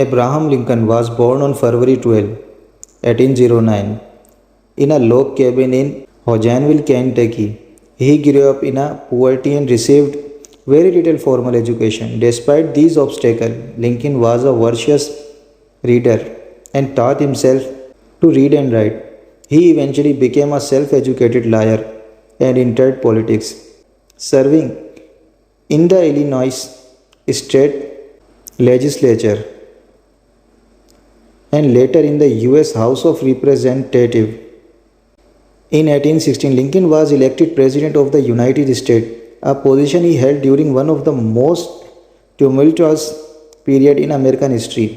Abraham Lincoln was born on February 12, 1809, in a log cabin in Hodgenville, Kentucky. He grew up in a poverty and received very little formal education. Despite these obstacles, Lincoln was a voracious reader and taught himself to read and write. He eventually became a self educated lawyer and entered politics, serving in the Illinois state legislature and later in the US House of Representatives. In 1816, Lincoln was elected President of the United States, a position he held during one of the most tumultuous periods in American history.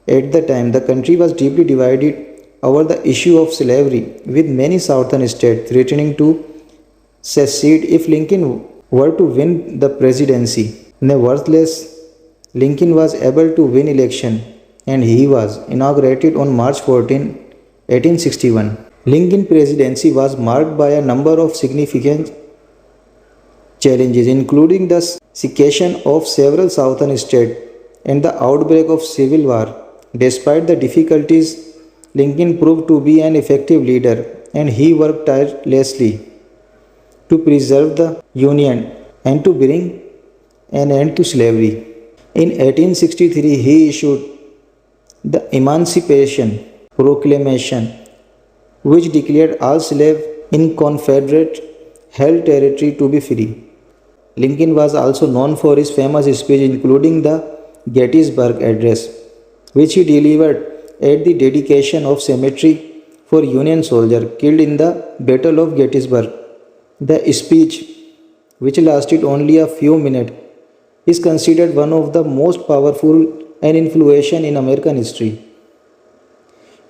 At the time, the country was deeply divided over the issue of slavery, with many southern states threatening to secede if Lincoln were to win the presidency. Nevertheless, Lincoln was able to win election and he was inaugurated on March 14, 1861. Lincoln's presidency was marked by a number of significant challenges, including the secession of several southern states and the outbreak of civil war. Despite the difficulties, Lincoln proved to be an effective leader and he worked tirelessly to preserve the Union and to bring an end to slavery. In 1863, he issued the Emancipation Proclamation, which declared all slaves in Confederate held territory to be free. Lincoln was also known for his famous speech, including the Gettysburg Address, which he delivered at the dedication of cemetery for Union soldiers killed in the Battle of Gettysburg. The speech, which lasted only a few minutes, is considered one of the most powerful and influential in American history.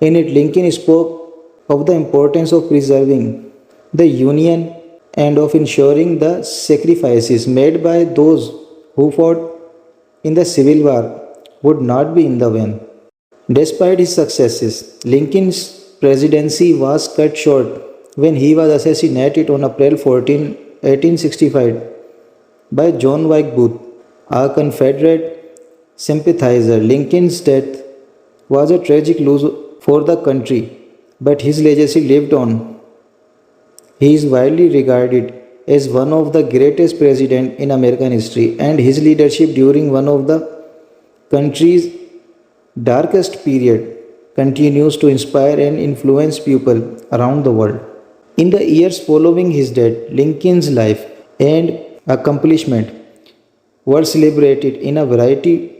In it, Lincoln spoke of the importance of preserving the Union and of ensuring the sacrifices made by those who fought in the Civil War would not be in the vain. Despite his successes, Lincoln's presidency was cut short when he was assassinated on April 14, 1865 by John Wilkes Booth, a Confederate sympathizer. Lincoln's death was a tragic loss for the country, but his legacy lived on. He is widely regarded as one of the greatest presidents in American history, and his leadership during one of the country's darkest period continues to inspire and influence people around the world. In the years following his death, Lincoln's life and accomplishment were celebrated in a variety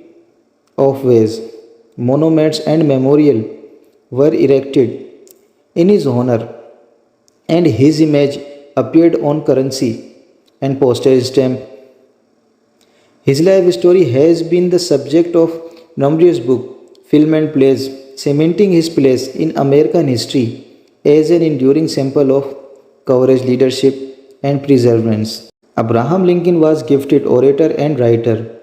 of ways. Monuments and memorials were erected in his honor, and his image appeared on currency and postage stamp. His life story has been the subject of numerous books, films, and plays, cementing his place in American history as an enduring symbol of courage, leadership, and perseverance. Abraham Lincoln was gifted orator and writer,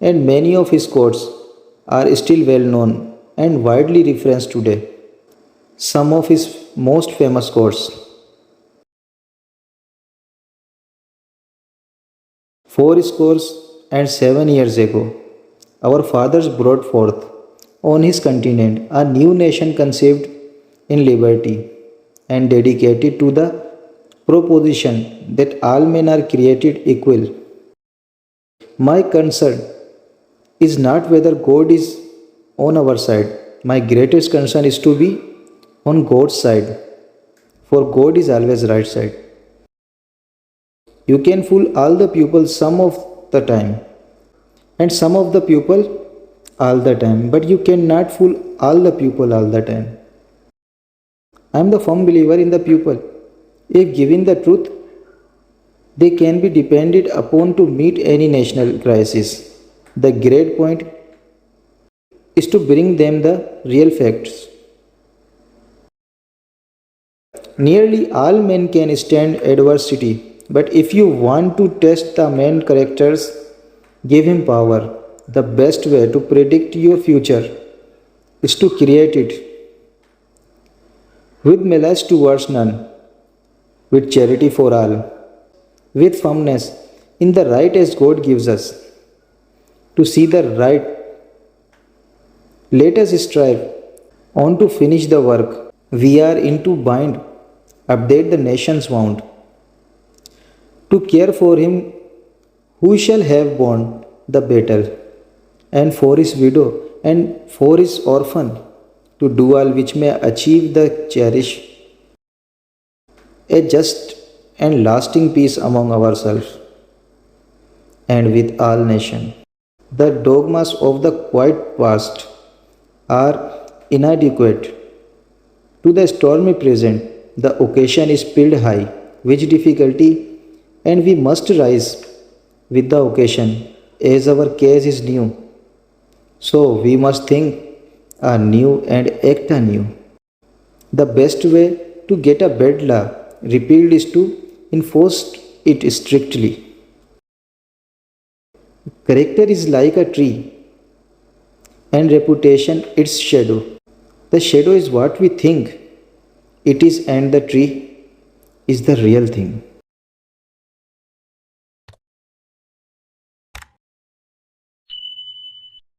and many of his quotes are still well known and widely referenced today. Some of his most famous quotes: 4 scores and 7 years ago, our fathers brought forth on his continent a new nation conceived in liberty and dedicated to the proposition that all men are created equal. My concern is not whether God is on our side. My greatest concern is to be on God's side, for God is always right side. You can fool all the people some of the time, and some of the people all the time, but you cannot fool all the people all the time. I am the firm believer in the people. If given the truth, they can be depended upon to meet any national crisis. The great point is to bring them the real facts. Nearly all men can stand adversity, but if you want to test the man's characters, give him power. The best way to predict your future is to create it. With malice towards none, with charity for all, with firmness in the right as God gives us, to see the right Let us strive on to finish the work. We are in to bind, update the nation's wound, to care for him who shall have borne the battle, and for his widow and for his orphan, to do all which may achieve the cherish a just and lasting peace among ourselves and with all nations. The dogmas of the quiet past are inadequate to the stormy present. The occasion is filled high with difficulty, and we must rise with the occasion as our case is new. So we must think anew and act anew. The best way to get a bad law repealed is to enforce it strictly. Character is like a tree, and reputation its shadow. The shadow is what we think it is, and the tree is the real thing.